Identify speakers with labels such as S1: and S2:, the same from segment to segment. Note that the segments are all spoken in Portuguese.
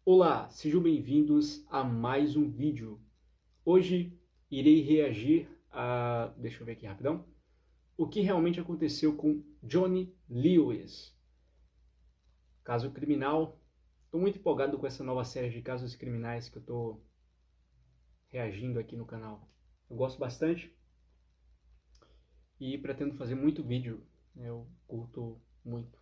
S1: Olá, sejam bem-vindos a mais um vídeo. Hoje irei reagir a, deixa eu ver aqui rapidão, o que realmente aconteceu com Johnny Lewis. Caso criminal. Estou muito empolgado com essa nova série de casos criminais que eu estou reagindo aqui no canal. Eu gosto bastante e pretendo fazer muito vídeo, né? Eu curto muito.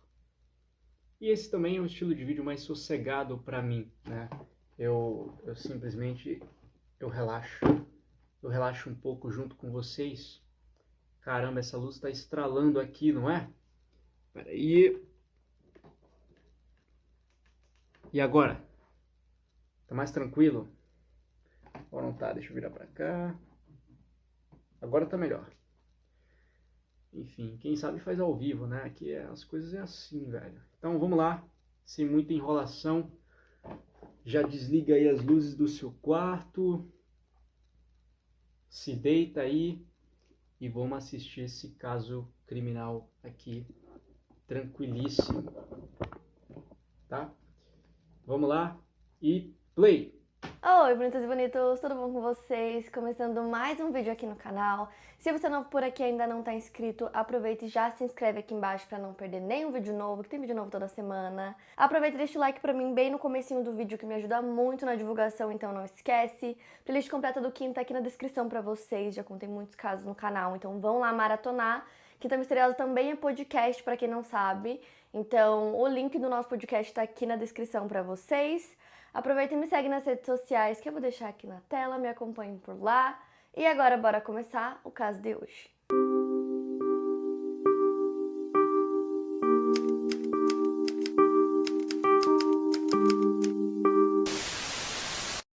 S1: E esse também é um estilo de vídeo mais sossegado para mim, né? Eu simplesmente relaxo um pouco junto com vocês. Caramba, essa luz está estralando aqui, não é? Espera aí. E agora? Tá mais tranquilo? Ou não tá? Deixa eu virar pra cá. Agora tá melhor. Enfim, quem sabe faz ao vivo, né? Aqui as coisas é assim, velho. Então vamos lá, sem muita enrolação. Já desliga aí as luzes do seu quarto. Se deita aí e vamos assistir esse caso criminal aqui, tranquilíssimo, tá? Vamos lá e play!
S2: Oi, bonitas e bonitos, tudo bom com vocês? Começando mais um vídeo aqui no canal. Se você é novo por aqui e ainda não está inscrito, aproveita e já se inscreve aqui embaixo para não perder nenhum vídeo novo, que tem vídeo novo toda semana. Aproveita e deixa o like para mim bem no comecinho do vídeo, que me ajuda muito na divulgação, então não esquece. Playlist completa do Quinta aqui na descrição para vocês, já contei muitos casos no canal, então vão lá maratonar. Quinta Misteriosa também é podcast, para quem não sabe, então o link do nosso podcast está aqui na descrição para vocês. Aproveita e me segue nas redes sociais que eu vou deixar aqui na tela, me acompanhe por lá. E agora bora começar o caso de hoje.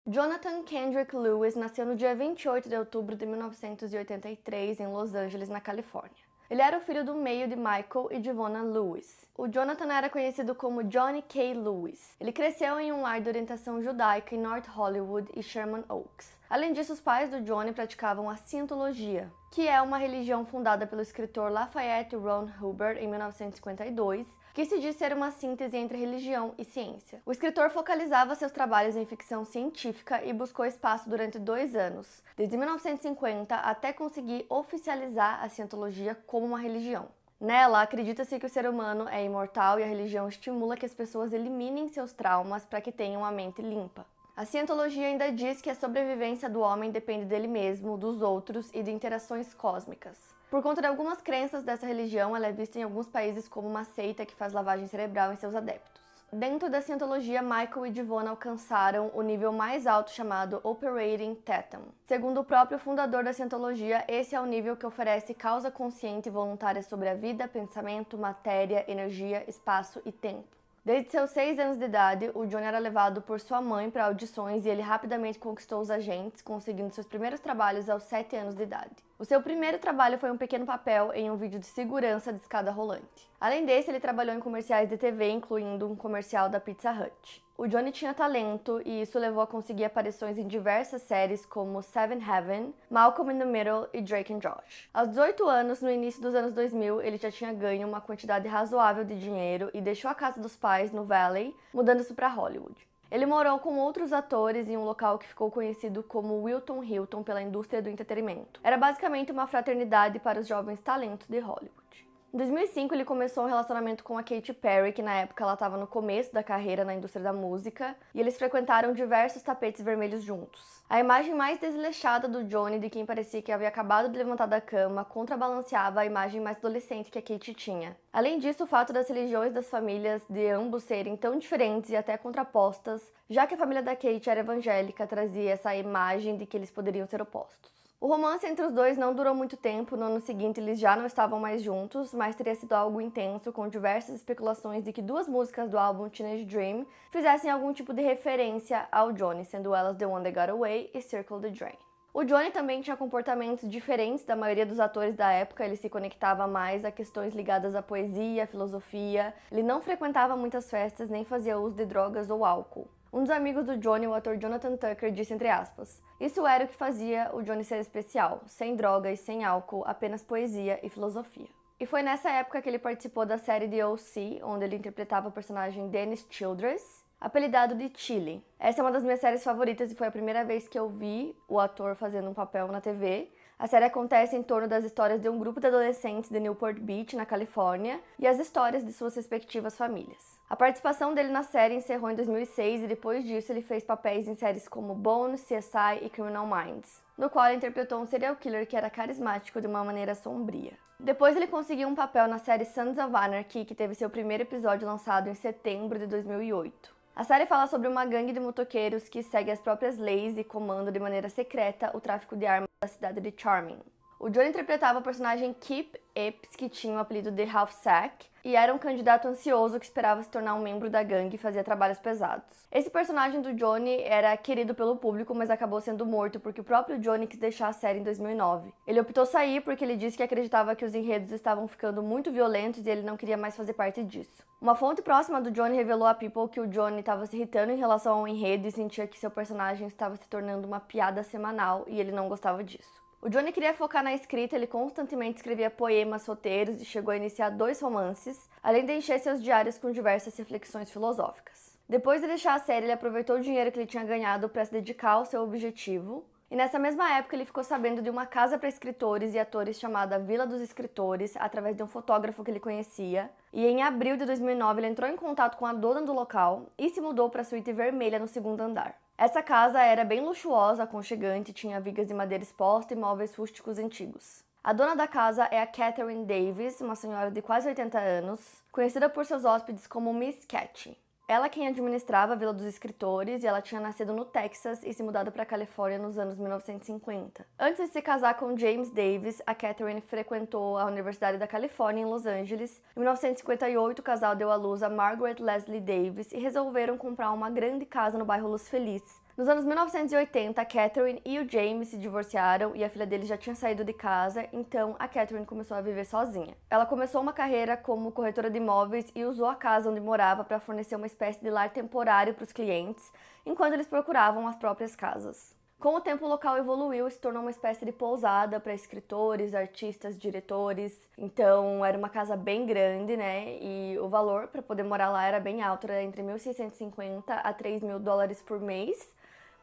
S2: Jonathan Kendrick Lewis nasceu no dia 28 de outubro de 1983 em Los Angeles, na Califórnia. Ele era o filho do meio de Michael e Devonna Lewis. O Jonathan era conhecido como Johnny K. Lewis. Ele cresceu em um lar de orientação judaica em North Hollywood e Sherman Oaks. Além disso, os pais do Johnny praticavam a Cientologia, que é uma religião fundada pelo escritor Lafayette Ron Hubbard em 1952, que se diz ser uma síntese entre religião e ciência. O escritor focalizava seus trabalhos em ficção científica e buscou espaço durante 2 anos, desde 1950 até conseguir oficializar a Cientologia como uma religião. Nela, acredita-se que o ser humano é imortal e a religião estimula que as pessoas eliminem seus traumas para que tenham a mente limpa. A Cientologia ainda diz que a sobrevivência do homem depende dele mesmo, dos outros e de interações cósmicas. Por conta de algumas crenças dessa religião, ela é vista em alguns países como uma seita que faz lavagem cerebral em seus adeptos. Dentro da Cientologia, Michael e Devonna alcançaram o nível mais alto chamado Operating Theta. Segundo o próprio fundador da Cientologia, esse é o nível que oferece causa consciente e voluntária sobre a vida, pensamento, matéria, energia, espaço e tempo. Desde seus 6 anos de idade, o Johnny era levado por sua mãe para audições e ele rapidamente conquistou os agentes, conseguindo seus primeiros trabalhos aos 7 anos de idade. O seu primeiro trabalho foi um pequeno papel em um vídeo de segurança de escada rolante. Além desse, ele trabalhou em comerciais de TV, incluindo um comercial da Pizza Hut. O Johnny tinha talento e isso levou a conseguir aparições em diversas séries como Seven Heaven, Malcolm in the Middle e Drake and Josh. Aos 18 anos, no início dos anos 2000, ele já tinha ganho uma quantidade razoável de dinheiro e deixou a casa dos pais no Valley, mudando-se para Hollywood. Ele morou com outros atores em um local que ficou conhecido como Wilton Hilton pela indústria do entretenimento. Era basicamente uma fraternidade para os jovens talentos de Hollywood. Em 2005, ele começou um relacionamento com a Katy Perry, que na época ela estava no começo da carreira na indústria da música, e eles frequentaram diversos tapetes vermelhos juntos. A imagem mais desleixada do Johnny, de quem parecia que havia acabado de levantar da cama, contrabalanceava a imagem mais adolescente que a Katy tinha. Além disso, o fato das religiões das famílias de ambos serem tão diferentes e até contrapostas, já que a família da Katy era evangélica, trazia essa imagem de que eles poderiam ser opostos. O romance entre os dois não durou muito tempo, no ano seguinte eles já não estavam mais juntos, mas teria sido algo intenso, com diversas especulações de que 2 músicas do álbum Teenage Dream fizessem algum tipo de referência ao Johnny, sendo elas The One That Got Away e Circle the Drain. O Johnny também tinha comportamentos diferentes da maioria dos atores da época, ele se conectava mais a questões ligadas à poesia, à filosofia, ele não frequentava muitas festas nem fazia uso de drogas ou álcool. Um dos amigos do Johnny, o ator Jonathan Tucker, disse entre aspas: "Isso era o que fazia o Johnny ser especial, sem drogas, sem álcool, apenas poesia e filosofia." E foi nessa época que ele participou da série The O.C., onde ele interpretava o personagem Dennis Childress. apelidado de Chili. Essa é uma das minhas séries favoritas e foi a primeira vez que eu vi o ator fazendo um papel na TV. A série acontece em torno das histórias de um grupo de adolescentes de Newport Beach, na Califórnia, e as histórias de suas respectivas famílias. A participação dele na série encerrou em 2006 e depois disso ele fez papéis em séries como Bones, CSI e Criminal Minds, no qual ele interpretou um serial killer que era carismático de uma maneira sombria. Depois ele conseguiu um papel na série Sons of Anarchy, que teve seu primeiro episódio lançado em setembro de 2008. A série fala sobre uma gangue de motoqueiros que segue as próprias leis e comanda de maneira secreta o tráfico de armas da cidade de Charming. O Johnny interpretava o personagem Kip Epps, que tinha o apelido de Half Sack, e era um candidato ansioso que esperava se tornar um membro da gangue e fazia trabalhos pesados. Esse personagem do Johnny era querido pelo público, mas acabou sendo morto porque o próprio Johnny quis deixar a série em 2009. Ele optou sair porque ele disse que acreditava que os enredos estavam ficando muito violentos e ele não queria mais fazer parte disso. Uma fonte próxima do Johnny revelou a People que o Johnny estava se irritando em relação ao enredo e sentia que seu personagem estava se tornando uma piada semanal e ele não gostava disso. O Johnny queria focar na escrita, ele constantemente escrevia poemas, roteiros e chegou a iniciar 2 romances, além de encher seus diários com diversas reflexões filosóficas. Depois de deixar a série, ele aproveitou o dinheiro que ele tinha ganhado para se dedicar ao seu objetivo, e nessa mesma época ele ficou sabendo de uma casa para escritores e atores chamada Vila dos Escritores, através de um fotógrafo que ele conhecia, e em abril de 2009 ele entrou em contato com a dona do local e se mudou para a suíte vermelha no 2º andar. Essa casa era bem luxuosa, aconchegante, tinha vigas de madeira exposta e móveis rústicos antigos. A dona da casa é a Catherine Davis, uma senhora de quase 80 anos, conhecida por seus hóspedes como Miss Cathy. Ela quem administrava a Vila dos Escritores e ela tinha nascido no Texas e se mudado para a Califórnia nos anos 1950. Antes de se casar com James Davis, a Catherine frequentou a Universidade da Califórnia em Los Angeles. Em 1958, o casal deu à luz a Margaret Leslie Davis e resolveram comprar uma grande casa no bairro Los Feliz. Nos anos 1980, a Catherine e o James se divorciaram e a filha deles já tinha saído de casa, então a Catherine começou a viver sozinha. Ela começou uma carreira como corretora de imóveis e usou a casa onde morava para fornecer uma espécie de lar temporário para os clientes, enquanto eles procuravam as próprias casas. Com o tempo, o local evoluiu e se tornou uma espécie de pousada para escritores, artistas, diretores. Então, era uma casa bem grande, né? E o valor para poder morar lá era bem alto, era entre $1.650 a $3.000 por mês,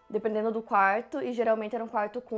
S2: dependendo do quarto, e geralmente era um quarto com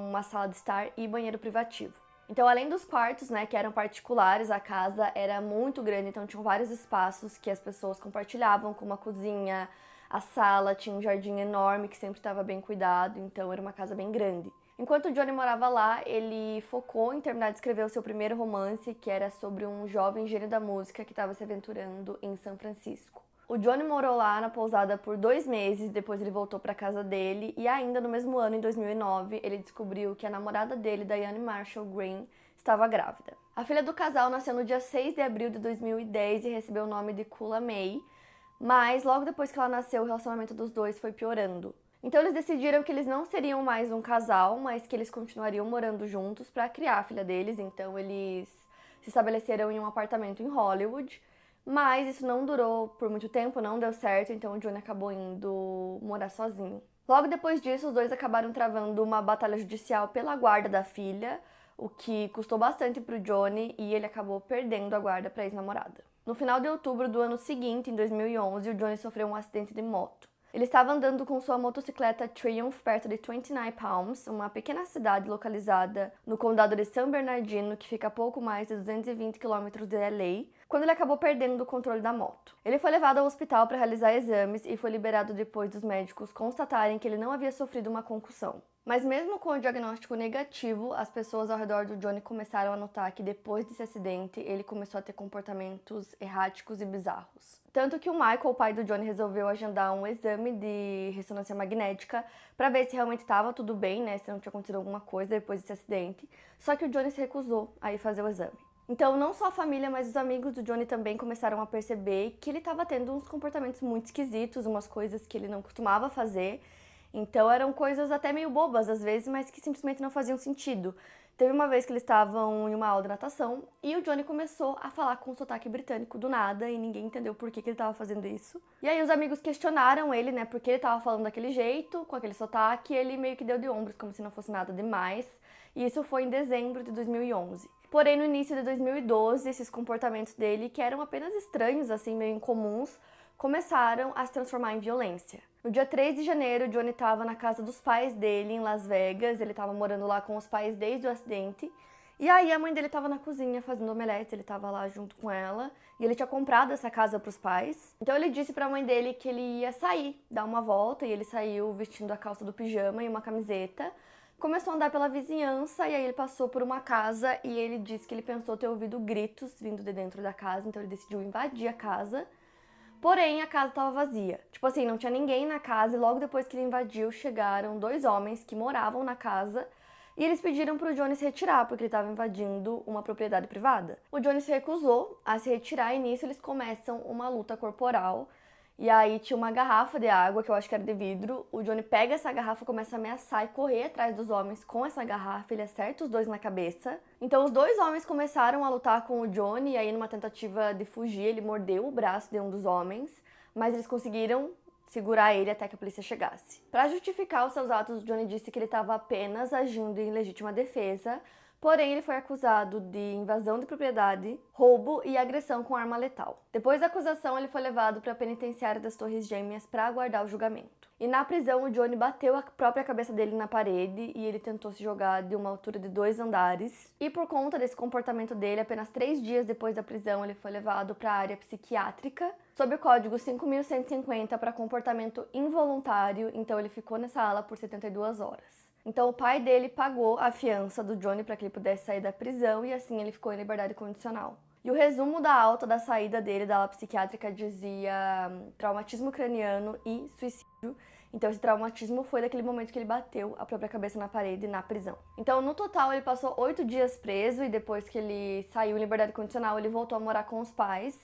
S2: uma sala de estar e banheiro privativo. Então, além dos quartos, né, que eram particulares, a casa era muito grande, então tinham vários espaços que as pessoas compartilhavam, como a cozinha, a sala, tinha um jardim enorme que sempre estava bem cuidado, então era uma casa bem grande. Enquanto o Johnny morava lá, ele focou em terminar de escrever o seu primeiro romance, que era sobre um jovem gênio da música que estava se aventurando em São Francisco. O Johnny morou lá na pousada por 2 meses, depois ele voltou para casa dele e ainda no mesmo ano, em 2009, ele descobriu que a namorada dele, Diane Marshall Green, estava grávida. A filha do casal nasceu no dia 6 de abril de 2010 e recebeu o nome de Kula May, mas logo depois que ela nasceu, o relacionamento dos dois foi piorando. Então eles decidiram que eles não seriam mais um casal, mas que eles continuariam morando juntos para criar a filha deles, então eles se estabeleceram em um apartamento em Hollywood. Mas isso não durou por muito tempo, não deu certo, então o Johnny acabou indo morar sozinho. Logo depois disso, os dois acabaram travando uma batalha judicial pela guarda da filha, o que custou bastante pro Johnny e ele acabou perdendo a guarda para a ex-namorada. No final de outubro do ano seguinte, em 2011, o Johnny sofreu um acidente de moto. Ele estava andando com sua motocicleta Triumph perto de 29 Palms, uma pequena cidade localizada no condado de San Bernardino, que fica a pouco mais de 220 km de LA, quando ele acabou perdendo o controle da moto. Ele foi levado ao hospital para realizar exames e foi liberado depois dos médicos constatarem que ele não havia sofrido uma concussão. Mas mesmo com o diagnóstico negativo, as pessoas ao redor do Johnny começaram a notar que depois desse acidente, ele começou a ter comportamentos erráticos e bizarros. Tanto que o Michael, o pai do Johnny, resolveu agendar um exame de ressonância magnética para ver se realmente estava tudo bem, né, se não tinha acontecido alguma coisa depois desse acidente. Só que o Johnny se recusou a ir fazer o exame. Então, não só a família, mas os amigos do Johnny também começaram a perceber que ele estava tendo uns comportamentos muito esquisitos, umas coisas que ele não costumava fazer. Então, eram coisas até meio bobas às vezes, mas que simplesmente não faziam sentido. Teve uma vez que eles estavam em uma aula de natação e o Johnny começou a falar com sotaque britânico do nada e ninguém entendeu por que ele estava fazendo isso. E aí os amigos questionaram ele, né, por que ele estava falando daquele jeito, com aquele sotaque, e ele meio que deu de ombros, como se não fosse nada demais. E isso foi em dezembro de 2011. Porém, no início de 2012, esses comportamentos dele, que eram apenas estranhos, assim, meio incomuns, começaram a se transformar em violência. No dia 3 de janeiro, Johnny estava na casa dos pais dele, em Las Vegas. Ele estava morando lá com os pais desde o acidente. E aí a mãe dele estava na cozinha fazendo omelete, ele estava lá junto com ela. E ele tinha comprado essa casa para os pais. Então ele disse para a mãe dele que ele ia sair, dar uma volta. E ele saiu vestindo a calça do pijama e uma camiseta. Começou a andar pela vizinhança e aí ele passou por uma casa e ele disse que ele pensou ter ouvido gritos vindo de dentro da casa. Então ele decidiu invadir a casa. Porém, a casa estava vazia. Tipo assim, não tinha ninguém na casa e logo depois que ele invadiu, chegaram 2 homens que moravam na casa e eles pediram pro Johnny se retirar, porque ele estava invadindo uma propriedade privada. O Johnny se recusou a se retirar e nisso eles começam uma luta corporal. E aí tinha uma garrafa de água, que eu acho que era de vidro. O Johnny pega essa garrafa, começa a ameaçar e correr atrás dos homens com essa garrafa. Ele acerta os 2 na cabeça. Então os 2 homens começaram a lutar com o Johnny. E aí numa tentativa de fugir, ele mordeu o braço de um dos homens. Mas eles conseguiram segurar ele até que a polícia chegasse. Para justificar os seus atos, o Johnny disse que ele estava apenas agindo em legítima defesa. Porém, ele foi acusado de invasão de propriedade, roubo e agressão com arma letal. Depois da acusação, ele foi levado para a penitenciária das Torres Gêmeas para aguardar o julgamento. E na prisão, o Johnny bateu a própria cabeça dele na parede e ele tentou se jogar de uma altura de 2 andares. E por conta desse comportamento dele, apenas 3 dias depois da prisão, ele foi levado para a área psiquiátrica, sob o código 5.150 para comportamento involuntário, então ele ficou nessa ala por 72 horas. Então o pai dele pagou a fiança do Johnny para que ele pudesse sair da prisão e assim ele ficou em liberdade condicional. E o resumo da alta da saída dele da ala psiquiátrica dizia traumatismo craniano e suicídio. Então esse traumatismo foi daquele momento que ele bateu a própria cabeça na parede na prisão. Então no total ele passou 8 dias preso e depois que ele saiu em liberdade condicional ele voltou a morar com os pais.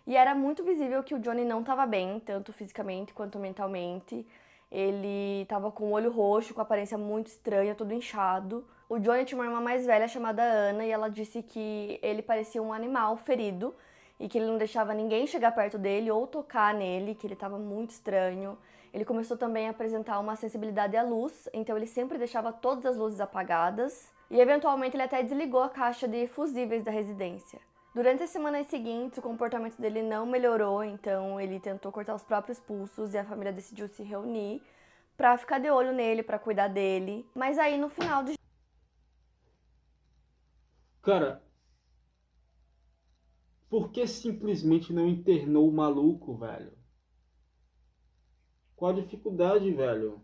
S2: E era muito visível que o Johnny não estava bem, tanto fisicamente quanto mentalmente. Ele estava com o olho roxo, com aparência muito estranha, todo inchado. O Johnny tinha uma irmã mais velha chamada Ana e ela disse que ele parecia um animal ferido e que ele não deixava ninguém chegar perto dele ou tocar nele, que ele estava muito estranho. Ele começou também a apresentar uma sensibilidade à luz, então ele sempre deixava todas as luzes apagadas e eventualmente ele até desligou a caixa de fusíveis da residência. Durante as semanas seguintes, o comportamento dele não melhorou, então ele tentou cortar os próprios pulsos e a família decidiu se reunir pra ficar de olho nele, pra cuidar dele. Mas aí no final do...
S1: Cara, por que simplesmente não internou o maluco, velho? Qual a dificuldade, velho?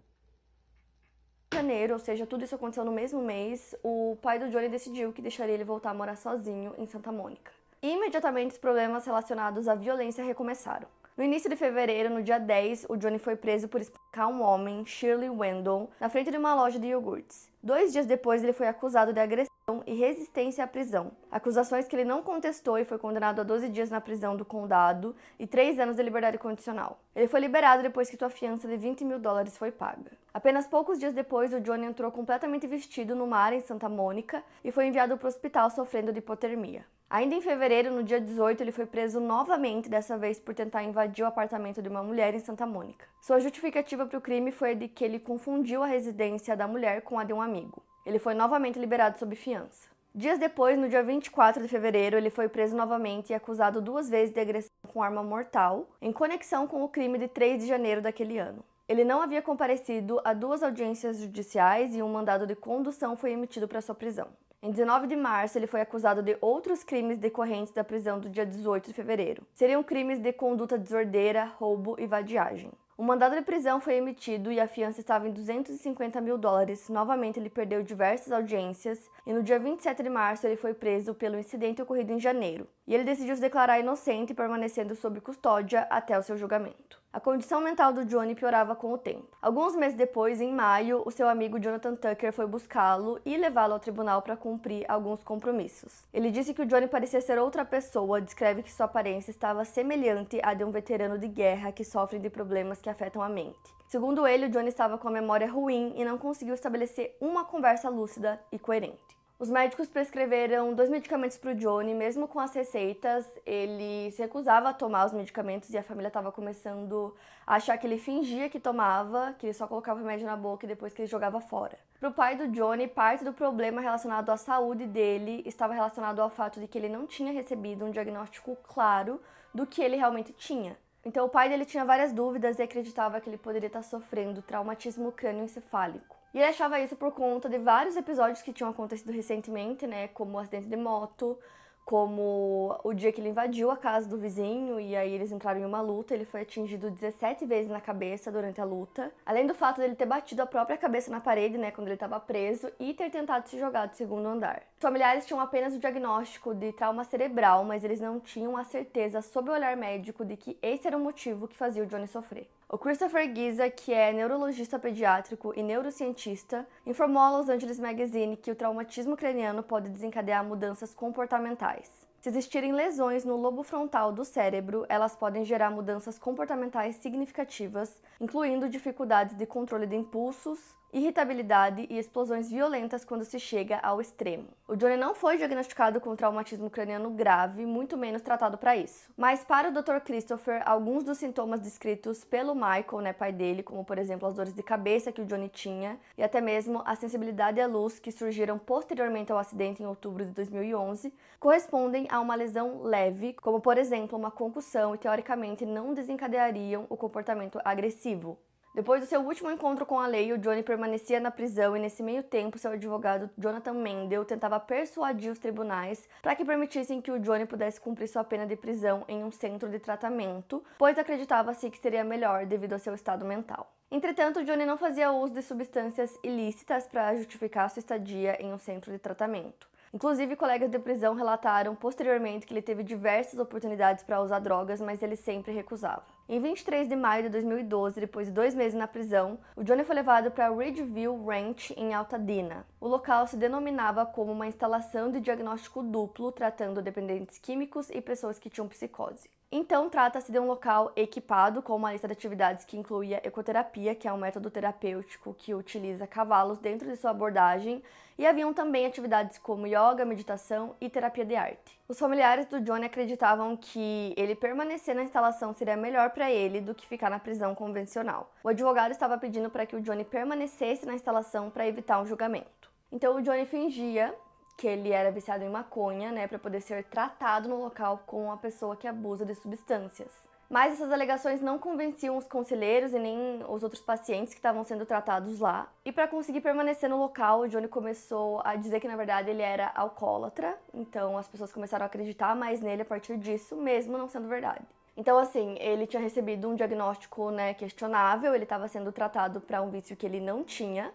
S2: janeiro, ou seja, tudo isso aconteceu no mesmo mês, o pai do Johnny decidiu que deixaria ele voltar a morar sozinho em Santa Mônica. E imediatamente os problemas relacionados à violência recomeçaram. No início de fevereiro, no dia 10, o Johnny foi preso por espancar um homem, Shirley Wendell, na frente de uma loja de iogurtes. 2 dias depois, ele foi acusado de agressão e resistência à prisão. Acusações que ele não contestou e foi condenado a 12 dias na prisão do condado e 3 anos de liberdade condicional. Ele foi liberado depois que sua fiança de $20 mil foi paga. Apenas poucos dias depois, o Johnny entrou completamente vestido no mar em Santa Mônica e foi enviado para o hospital sofrendo de hipotermia. Ainda em fevereiro, no dia 18, ele foi preso novamente, dessa vez por tentar invadir o apartamento de uma mulher em Santa Mônica. Sua justificativa para o crime foi de que ele confundiu a residência da mulher com a de um amigo. Ele foi novamente liberado sob fiança. Dias depois, no dia 24 de fevereiro, ele foi preso novamente e acusado 2 vezes de agressão com arma mortal, em conexão com o crime de 3 de janeiro daquele ano. Ele não havia comparecido a 2 audiências judiciais e um mandado de condução foi emitido para sua prisão. Em 19 de março, ele foi acusado de outros crimes decorrentes da prisão do dia 18 de fevereiro. Seriam crimes de conduta desordeira, roubo e vadiagem. O mandado de prisão foi emitido e a fiança estava em $250 mil. Novamente, ele perdeu diversas audiências e no dia 27 de março ele foi preso pelo incidente ocorrido em janeiro. E ele decidiu se declarar inocente, permanecendo sob custódia até o seu julgamento. A condição mental do Johnny piorava com o tempo. Alguns meses depois, em maio, o seu amigo Jonathan Tucker foi buscá-lo e levá-lo ao tribunal para cumprir alguns compromissos. Ele disse que o Johnny parecia ser outra pessoa, descreve que sua aparência estava semelhante à de um veterano de guerra que sofre de problemas que afetam a mente. Segundo ele, o Johnny estava com a memória ruim e não conseguiu estabelecer uma conversa lúcida e coerente. Os médicos prescreveram 2 medicamentos para o Johnny, mesmo com as receitas, ele se recusava a tomar os medicamentos e a família estava começando a achar que ele fingia que tomava, que ele só colocava o remédio na boca e depois que ele jogava fora. Para o pai do Johnny, parte do problema relacionado à saúde dele estava relacionado ao fato de que ele não tinha recebido um diagnóstico claro do que ele realmente tinha. Então o pai dele tinha várias dúvidas e acreditava que ele poderia estar sofrendo traumatismo crânioencefálico. E ele achava isso por conta de vários episódios que tinham acontecido recentemente, né, como o acidente de moto, como o dia que ele invadiu a casa do vizinho e aí eles entraram em uma luta, ele foi atingido 17 vezes na cabeça durante a luta. Além do fato dele ter batido a própria cabeça na parede, né, quando ele estava preso, e ter tentado se jogar do segundo andar. Os familiares tinham apenas o diagnóstico de trauma cerebral, mas eles não tinham a certeza, sob o olhar médico, de que esse era o motivo que fazia o Johnny sofrer. O Christopher Giza, que é neurologista pediátrico e neurocientista, informou ao Los Angeles Magazine que o traumatismo craniano pode desencadear mudanças comportamentais. Se existirem lesões no lobo frontal do cérebro, elas podem gerar mudanças comportamentais significativas, incluindo dificuldades de controle de impulsos, irritabilidade e explosões violentas quando se chega ao extremo. O Johnny não foi diagnosticado com traumatismo craniano grave, muito menos tratado para isso. Mas para o Dr. Christopher, alguns dos sintomas descritos pelo Michael, né, pai dele, como por exemplo as dores de cabeça que o Johnny tinha, e até mesmo a sensibilidade à luz que surgiram posteriormente ao acidente em outubro de 2011, correspondem a uma lesão leve, como por exemplo uma concussão, e teoricamente não desencadeariam o comportamento agressivo. Depois do seu último encontro com a lei, o Johnny permanecia na prisão e nesse meio tempo seu advogado Jonathan Mendel tentava persuadir os tribunais para que permitissem que o Johnny pudesse cumprir sua pena de prisão em um centro de tratamento, pois acreditava-se que seria melhor devido ao seu estado mental. Entretanto, o Johnny não fazia uso de substâncias ilícitas para justificar sua estadia em um centro de tratamento. Inclusive, colegas de prisão relataram posteriormente que ele teve diversas oportunidades para usar drogas, mas ele sempre recusava. Em 23 de maio de 2012, depois de 2 meses na prisão, o Johnny foi levado para Ridgeville Ranch, em Altadena. O local se denominava como uma instalação de diagnóstico duplo, tratando dependentes químicos e pessoas que tinham psicose. Então, trata-se de um local equipado com uma lista de atividades que incluía ecoterapia, que é um método terapêutico que utiliza cavalos dentro de sua abordagem, e haviam também atividades como yoga, meditação e terapia de arte. Os familiares do Johnny acreditavam que ele permanecer na instalação seria melhor para ele do que ficar na prisão convencional. O advogado estava pedindo para que o Johnny permanecesse na instalação para evitar um julgamento. Então, o Johnny fingia que ele era viciado em maconha, né, para poder ser tratado no local com uma pessoa que abusa de substâncias. Mas essas alegações não convenciam os conselheiros e nem os outros pacientes que estavam sendo tratados lá. E para conseguir permanecer no local, o Johnny começou a dizer que na verdade ele era alcoólatra, então as pessoas começaram a acreditar mais nele a partir disso, mesmo não sendo verdade. Então, assim, ele tinha recebido um diagnóstico, né, questionável, ele estava sendo tratado para um vício que ele não tinha,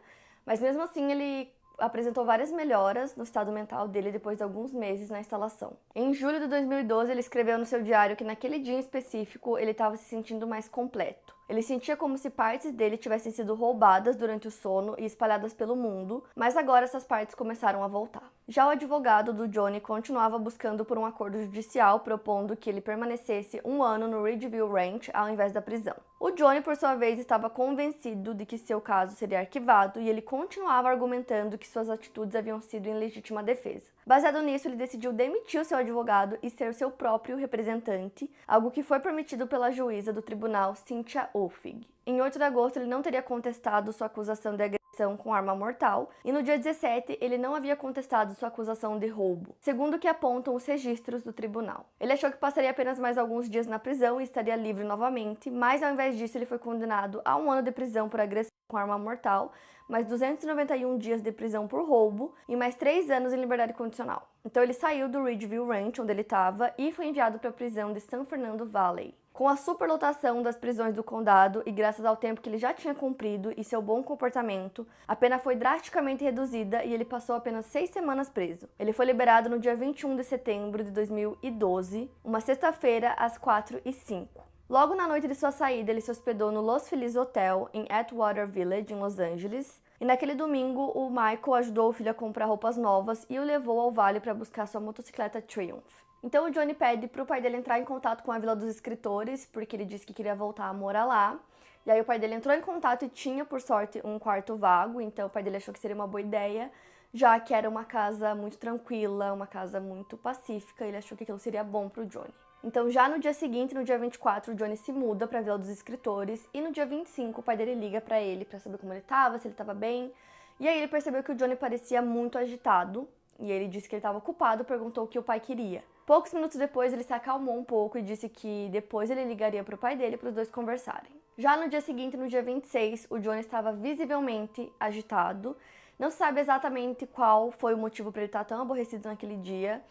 S2: mas mesmo assim ele apresentou várias melhoras no estado mental dele depois de alguns meses na instalação. Em julho de 2012, ele escreveu no seu diário que naquele dia em específico ele estava se sentindo mais completo. Ele sentia como se partes dele tivessem sido roubadas durante o sono e espalhadas pelo mundo, mas agora essas partes começaram a voltar. Já o advogado do Johnny continuava buscando por um acordo judicial, propondo que ele permanecesse 1 ano no Ridgeville Ranch ao invés da prisão. O Johnny, por sua vez, estava convencido de que seu caso seria arquivado e ele continuava argumentando que suas atitudes haviam sido em legítima defesa. Baseado nisso, ele decidiu demitir o seu advogado e ser seu próprio representante, algo que foi permitido pela juíza do tribunal Cynthia Ophig. Em 8 de agosto, ele não teria contestado sua acusação de agressão com arma mortal, e no dia 17, ele não havia contestado sua acusação de roubo, segundo o que apontam os registros do tribunal. Ele achou que passaria apenas mais alguns dias na prisão e estaria livre novamente, mas ao invés disso, ele foi condenado a 1 ano de prisão por agressão com arma mortal, mais 291 dias de prisão por roubo e mais 3 anos em liberdade condicional. Então ele saiu do Ridgeville Ranch, onde ele estava, e foi enviado para a prisão de San Fernando Valley. Com a superlotação das prisões do condado e graças ao tempo que ele já tinha cumprido e seu bom comportamento, a pena foi drasticamente reduzida e ele passou apenas 6 semanas preso. Ele foi liberado no dia 21 de setembro de 2012, uma sexta-feira, às 4h05. Logo na noite de sua saída, ele se hospedou no Los Feliz Hotel, em Atwater Village, em Los Angeles. E naquele domingo, o Michael ajudou o filho a comprar roupas novas e o levou ao vale para buscar sua motocicleta Triumph. Então o Johnny pede para o pai dele entrar em contato com a Vila dos Escritores, porque ele disse que queria voltar a morar lá. E aí o pai dele entrou em contato e tinha, por sorte, um quarto vago, então o pai dele achou que seria uma boa ideia, já que era uma casa muito tranquila, uma casa muito pacífica, ele achou que aquilo seria bom para o Johnny. Então, já no dia seguinte, no dia 24, o Johnny se muda para a Vila dos Escritores e no dia 25 o pai dele liga para ele para saber como ele estava, se ele estava bem. E aí ele percebeu que o Johnny parecia muito agitado e ele disse que ele estava ocupado, perguntou o que o pai queria. Poucos minutos depois, ele se acalmou um pouco e disse que depois ele ligaria para o pai dele para os dois conversarem. Já no dia seguinte, no dia 26, o Johnny estava visivelmente agitado. Não se sabe exatamente qual foi o motivo para ele estar tão aborrecido naquele dia.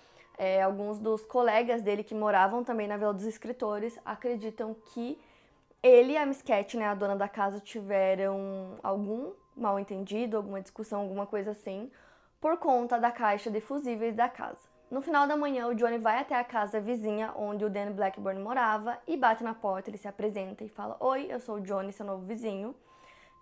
S2: Alguns dos colegas dele que moravam também na Vila dos Escritores acreditam que ele e a Miss Cat, né, a dona da casa, tiveram algum mal-entendido, alguma discussão, alguma coisa assim, por conta da caixa de fusíveis da casa. No final da manhã, o Johnny vai até a casa vizinha onde o Dan Blackburn morava e bate na porta. Ele se apresenta e fala: "Oi, eu sou o Johnny, seu novo vizinho."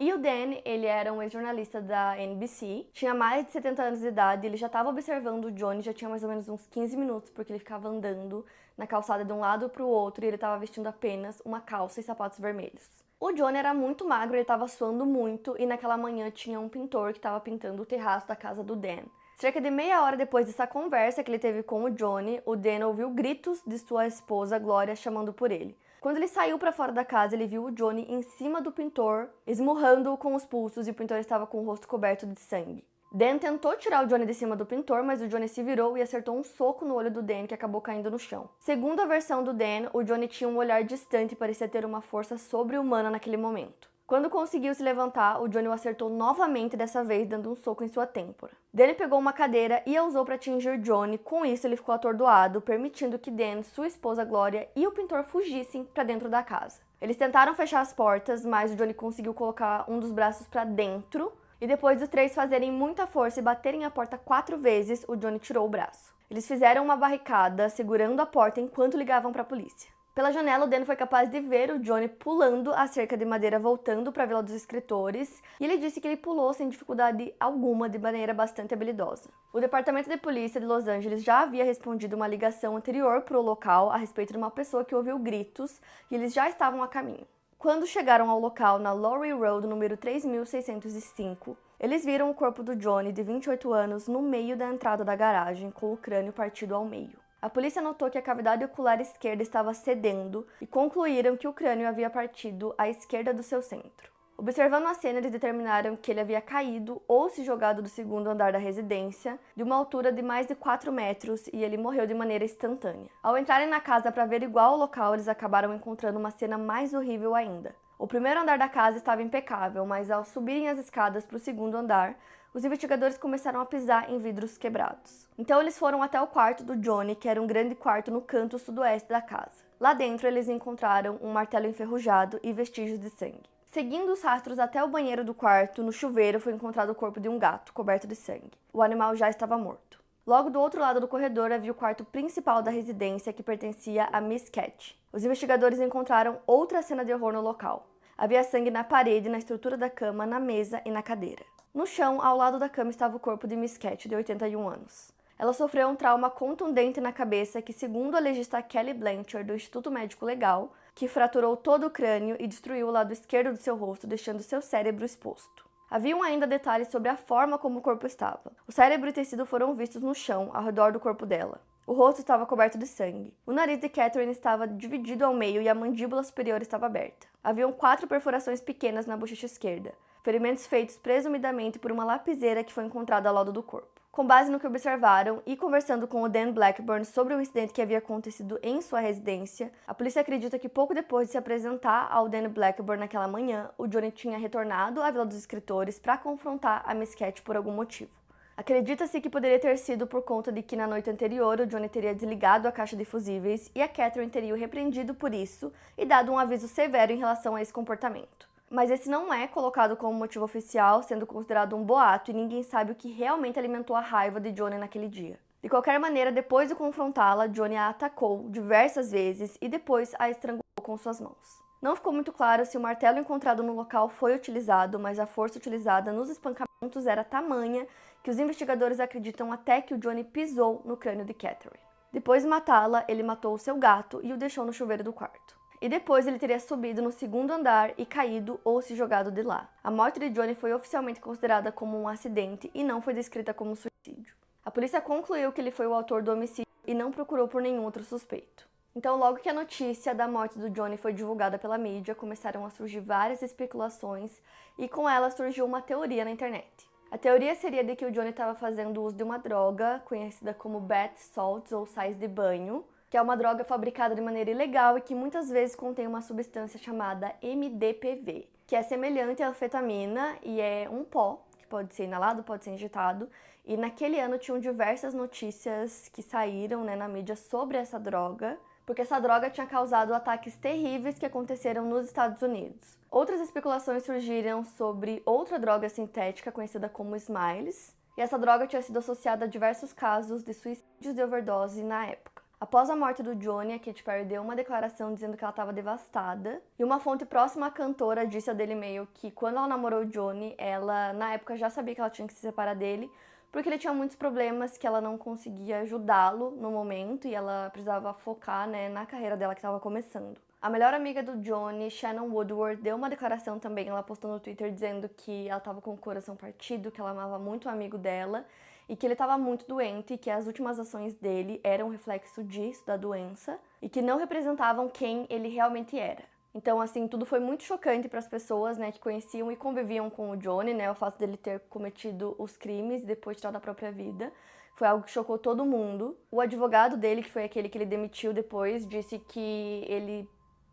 S2: E o Dan, ele era um ex-jornalista da NBC, tinha mais de 70 anos de idade, ele já estava observando o Johnny, já tinha mais ou menos uns 15 minutos, porque ele ficava andando na calçada de um lado para o outro e ele estava vestindo apenas uma calça e sapatos vermelhos. O Johnny era muito magro, ele estava suando muito e naquela manhã tinha um pintor que estava pintando o terraço da casa do Dan. Cerca de meia hora depois dessa conversa que ele teve com o Johnny, o Dan ouviu gritos de sua esposa, Gloria, chamando por ele. Quando ele saiu para fora da casa, ele viu o Johnny em cima do pintor, esmurrando-o com os pulsos, e o pintor estava com o rosto coberto de sangue. Dan tentou tirar o Johnny de cima do pintor, mas o Johnny se virou e acertou um soco no olho do Dan, que acabou caindo no chão. Segundo a versão do Dan, o Johnny tinha um olhar distante e parecia ter uma força sobre-humana naquele momento. Quando conseguiu se levantar, o Johnny o acertou novamente, dessa vez dando um soco em sua têmpora. Dan pegou uma cadeira e a usou para atingir Johnny. Com isso, ele ficou atordoado, permitindo que Dan, sua esposa Gloria e o pintor fugissem para dentro da casa. Eles tentaram fechar as portas, mas o Johnny conseguiu colocar um dos braços para dentro. E depois dos três fazerem muita força e baterem a porta 4 vezes, o Johnny tirou o braço. Eles fizeram uma barricada, segurando a porta enquanto ligavam para a polícia. Pela janela, o Dan foi capaz de ver o Johnny pulando a cerca de madeira voltando para a Vila dos Escritores, e ele disse que ele pulou sem dificuldade alguma, de maneira bastante habilidosa. O Departamento de Polícia de Los Angeles já havia respondido uma ligação anterior para o local a respeito de uma pessoa que ouviu gritos, e eles já estavam a caminho. Quando chegaram ao local na Lowry Road, número 3605, eles viram o corpo do Johnny, de 28 anos, no meio da entrada da garagem, com o crânio partido ao meio. A polícia notou que a cavidade ocular esquerda estava cedendo e concluíram que o crânio havia partido à esquerda do seu centro. Observando a cena, eles determinaram que ele havia caído ou se jogado do segundo andar da residência, de uma altura de mais de 4 metros, e ele morreu de maneira instantânea. Ao entrarem na casa para averiguar o local, eles acabaram encontrando uma cena mais horrível ainda. O primeiro andar da casa estava impecável, mas ao subirem as escadas para o segundo andar, os investigadores começaram a pisar em vidros quebrados. Então eles foram até o quarto do Johnny, que era um grande quarto no canto sudoeste da casa. Lá dentro eles encontraram um martelo enferrujado e vestígios de sangue. Seguindo os rastros até o banheiro do quarto, no chuveiro foi encontrado o corpo de um gato coberto de sangue. O animal já estava morto. Logo do outro lado do corredor havia o quarto principal da residência, que pertencia a Miss Cat. Os investigadores encontraram outra cena de horror no local. Havia sangue na parede, na estrutura da cama, na mesa e na cadeira. No chão, ao lado da cama, estava o corpo de Miss Cat, de 81 anos. Ela sofreu um trauma contundente na cabeça que, segundo a legista Kelly Blanchard, do Instituto Médico Legal, que fraturou todo o crânio e destruiu o lado esquerdo do seu rosto, deixando seu cérebro exposto. Haviam ainda detalhes sobre a forma como o corpo estava. O cérebro e tecido foram vistos no chão, ao redor do corpo dela. O rosto estava coberto de sangue. O nariz de Catherine estava dividido ao meio e a mandíbula superior estava aberta. Haviam 4 perfurações pequenas na bochecha esquerda, ferimentos feitos presumidamente por uma lapiseira que foi encontrada ao lado do corpo. Com base no que observaram e conversando com o Dan Blackburn sobre o incidente que havia acontecido em sua residência, a polícia acredita que pouco depois de se apresentar ao Dan Blackburn naquela manhã, o Johnny tinha retornado à Vila dos Escritores para confrontar a Miss Cat por algum motivo. Acredita-se que poderia ter sido por conta de que na noite anterior o Johnny teria desligado a caixa de fusíveis e a Catherine teria o repreendido por isso e dado um aviso severo em relação a esse comportamento. Mas esse não é colocado como motivo oficial, sendo considerado um boato, e ninguém sabe o que realmente alimentou a raiva de Johnny naquele dia. De qualquer maneira, depois de confrontá-la, Johnny a atacou diversas vezes e depois a estrangulou com suas mãos. Não ficou muito claro se o martelo encontrado no local foi utilizado, mas a força utilizada nos espancamentos era tamanha que os investigadores acreditam até que o Johnny pisou no crânio de Catherine. Depois de matá-la, ele matou o seu gato e o deixou no chuveiro do quarto. E depois ele teria subido no segundo andar e caído ou se jogado de lá. A morte de Johnny foi oficialmente considerada como um acidente e não foi descrita como suicídio. A polícia concluiu que ele foi o autor do homicídio e não procurou por nenhum outro suspeito. Então, logo que a notícia da morte do Johnny foi divulgada pela mídia, começaram a surgir várias especulações e com elas surgiu uma teoria na internet. A teoria seria de que o Johnny estava fazendo uso de uma droga conhecida como bath salts ou sais de banho, que é uma droga fabricada de maneira ilegal e que muitas vezes contém uma substância chamada MDPV, que é semelhante à anfetamina e é um pó, que pode ser inalado, pode ser injetado. E naquele ano tinham diversas notícias que saíram, na mídia sobre essa droga, porque essa droga tinha causado ataques terríveis que aconteceram nos Estados Unidos. Outras especulações surgiram sobre outra droga sintética conhecida como Smiles, e essa droga tinha sido associada a diversos casos de suicídios de overdose na época. Após a morte do Johnny, a Katy Perry deu uma declaração dizendo que ela estava devastada, e uma fonte próxima à cantora disse ao Daily Mail que quando ela namorou o Johnny, ela na época já sabia que ela tinha que se separar dele, porque ele tinha muitos problemas que ela não conseguia ajudá-lo no momento e ela precisava focar, na carreira dela que estava começando. A melhor amiga do Johnny, Shannon Woodward, deu uma declaração também, ela postou no Twitter dizendo que ela estava com o coração partido, que ela amava muito o amigo dela e que ele estava muito doente e que as últimas ações dele eram um reflexo disso, da doença, e que não representavam quem ele realmente era. Então, assim, tudo foi muito chocante para as pessoas, que conheciam e conviviam com o Johnny, o fato dele ter cometido os crimes e depois tirado a própria vida. Foi algo que chocou todo mundo. O advogado dele, que foi aquele que ele demitiu depois, disse que ele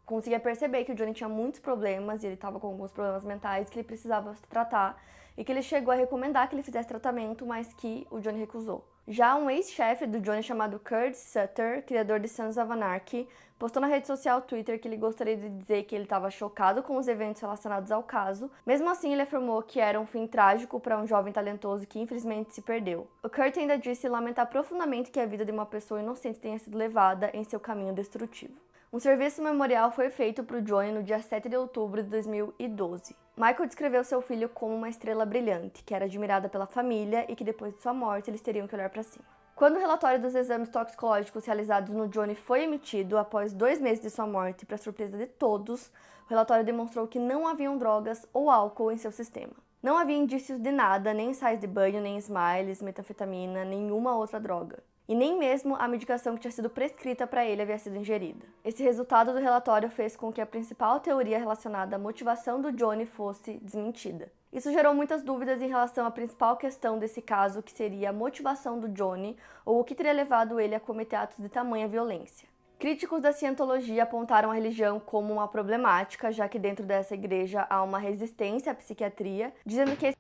S2: conseguia perceber que o Johnny tinha muitos problemas e ele estava com alguns problemas mentais que ele precisava se tratar e que ele chegou a recomendar que ele fizesse tratamento, mas que o Johnny recusou. Já um ex-chefe do Johnny chamado Kurt Sutter, criador de Sons of Anarchy, postou na rede social Twitter que ele gostaria de dizer que ele estava chocado com os eventos relacionados ao caso. Mesmo assim, ele afirmou que era um fim trágico para um jovem talentoso que infelizmente se perdeu. O Kurt ainda disse lamentar profundamente que a vida de uma pessoa inocente tenha sido levada em seu caminho destrutivo. Um serviço memorial foi feito para o Johnny no dia 7 de outubro de 2012. Michael descreveu seu filho como uma estrela brilhante, que era admirada pela família e que depois de sua morte eles teriam que olhar para cima. Quando o relatório dos exames toxicológicos realizados no Johnny foi emitido após 2 meses de sua morte, para surpresa de todos, o relatório demonstrou que não haviam drogas ou álcool em seu sistema. Não havia indícios de nada, nem sais de banho, nem Smiles, metanfetamina, nenhuma outra droga. E nem mesmo a medicação que tinha sido prescrita para ele havia sido ingerida. Esse resultado do relatório fez com que a principal teoria relacionada à motivação do Johnny fosse desmentida. Isso gerou muitas dúvidas em relação à principal questão desse caso, que seria a motivação do Johnny ou o que teria levado ele a cometer atos de tamanha violência. Críticos da cientologia apontaram a religião como uma problemática, já que dentro dessa igreja há uma resistência à psiquiatria, dizendo que...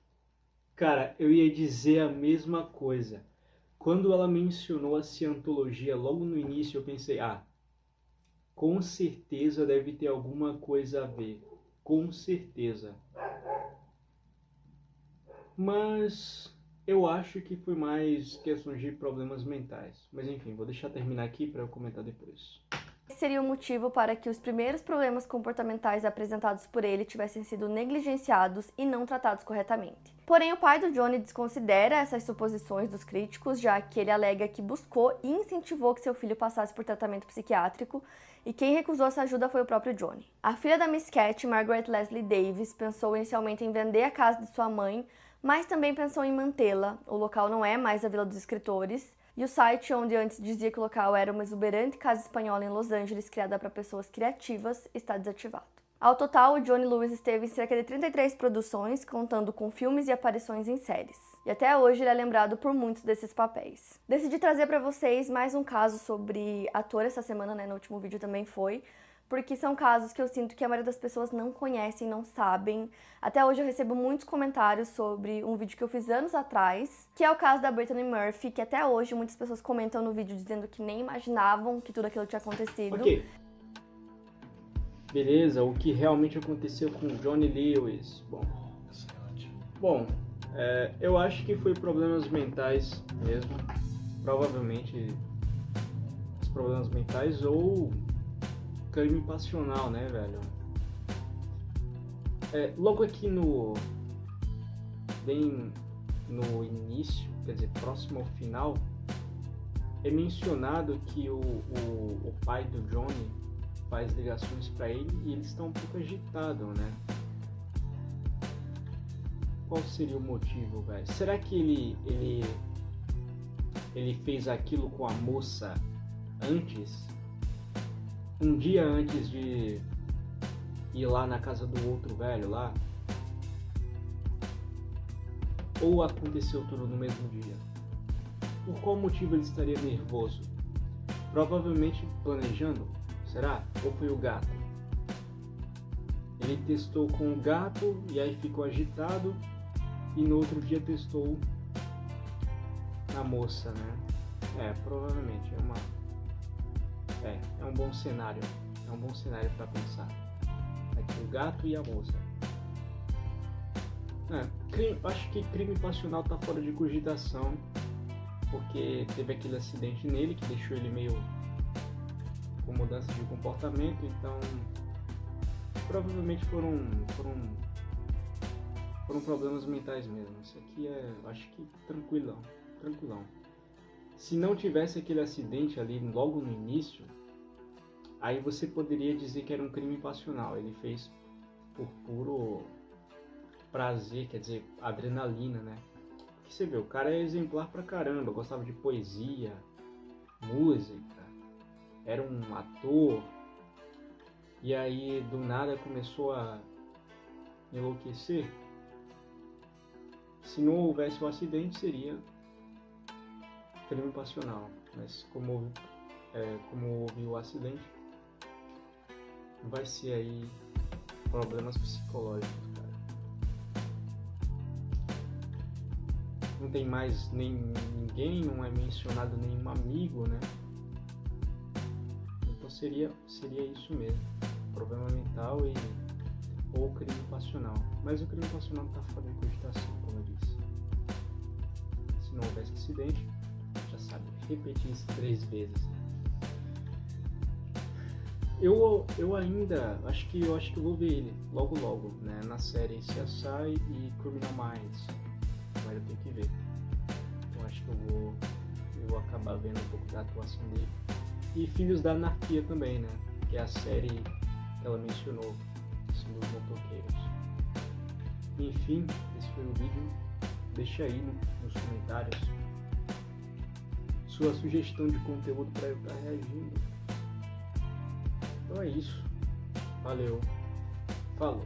S1: Cara, eu ia dizer a mesma coisa. Quando ela mencionou a cientologia logo no início, eu pensei, com certeza deve ter alguma coisa a ver. Com certeza. Mas eu acho que foi mais questões de problemas mentais. Mas enfim, vou deixar terminar aqui para eu comentar depois.
S2: Esse seria o motivo para que os primeiros problemas comportamentais apresentados por ele tivessem sido negligenciados e não tratados corretamente. Porém, o pai do Johnny desconsidera essas suposições dos críticos, já que ele alega que buscou e incentivou que seu filho passasse por tratamento psiquiátrico, e quem recusou essa ajuda foi o próprio Johnny. A filha da Miss Cat, Margaret Leslie Davis, pensou inicialmente em vender a casa de sua mãe, mas também pensou em mantê-la. O local não é mais a Vila dos Escritores, e o site onde antes dizia que o local era uma exuberante casa espanhola em Los Angeles, criada para pessoas criativas, está desativado. Ao total, o Johnny Lewis esteve em cerca de 33 produções, contando com filmes e aparições em séries. E até hoje ele é lembrado por muitos desses papéis. Decidi trazer para vocês mais um caso sobre ator essa semana, no último vídeo também foi, porque são casos que eu sinto que a maioria das pessoas não conhecem, não sabem. Até hoje eu recebo muitos comentários sobre um vídeo que eu fiz anos atrás, que é o caso da Brittany Murphy, que até hoje muitas pessoas comentam no vídeo dizendo que nem imaginavam que tudo aquilo tinha acontecido.
S1: Ok. Beleza, o que realmente aconteceu com Johnny Lewis? Bom, eu acho que foi problemas mentais mesmo. Provavelmente problemas mentais ou crime passional, né, velho? Logo aqui bem no início, quer dizer, próximo ao final, é mencionado que o pai do Johnny faz ligações para ele e ele está um pouco agitado, né? Qual seria o motivo, velho? Será que ele fez aquilo com a moça antes? Um dia antes de ir lá na casa do outro velho lá? Ou aconteceu tudo no mesmo dia? Por qual motivo ele estaria nervoso? Provavelmente planejando, será? Ou foi o gato? Ele testou com o gato e aí ficou agitado e no outro dia testou na moça, né? Provavelmente é um bom cenário. É um bom cenário para pensar. Aqui o gato e a moça. Acho que crime passional tá fora de cogitação, porque teve aquele acidente nele que deixou ele meio com mudança de comportamento, então provavelmente foram problemas mentais mesmo. Isso aqui acho que tranquilão. Se não tivesse aquele acidente ali logo no início, aí você poderia dizer que era um crime passional. Ele fez por puro prazer, quer dizer, adrenalina, né? Porque você vê, o cara é exemplar pra caramba, gostava de poesia, música, era um ator, e aí do nada começou a enlouquecer. Se não houvesse o acidente, seria crime passional, mas como houve o acidente, vai ser aí problemas psicológicos, cara. Não tem mais ninguém, não é mencionado nenhum amigo, né? Então seria isso mesmo, problema mental ou crime passional. Mas o crime passional está fora de cogitação, como eu disse. Se não houvesse acidente, já sabe, repetir isso 3 vezes. Eu ainda acho que eu vou ver ele logo, né, na série CSI e Criminal Minds. Mas eu tenho que ver. Eu acho que eu vou acabar vendo um pouco da atuação dele. E Filhos da Anarquia também, né? Que é a série que ela mencionou, dos motoqueiros. Enfim, esse foi o vídeo. Deixa aí nos comentários sua sugestão de conteúdo para eu estar reagindo. Então é isso. Valeu. Falou.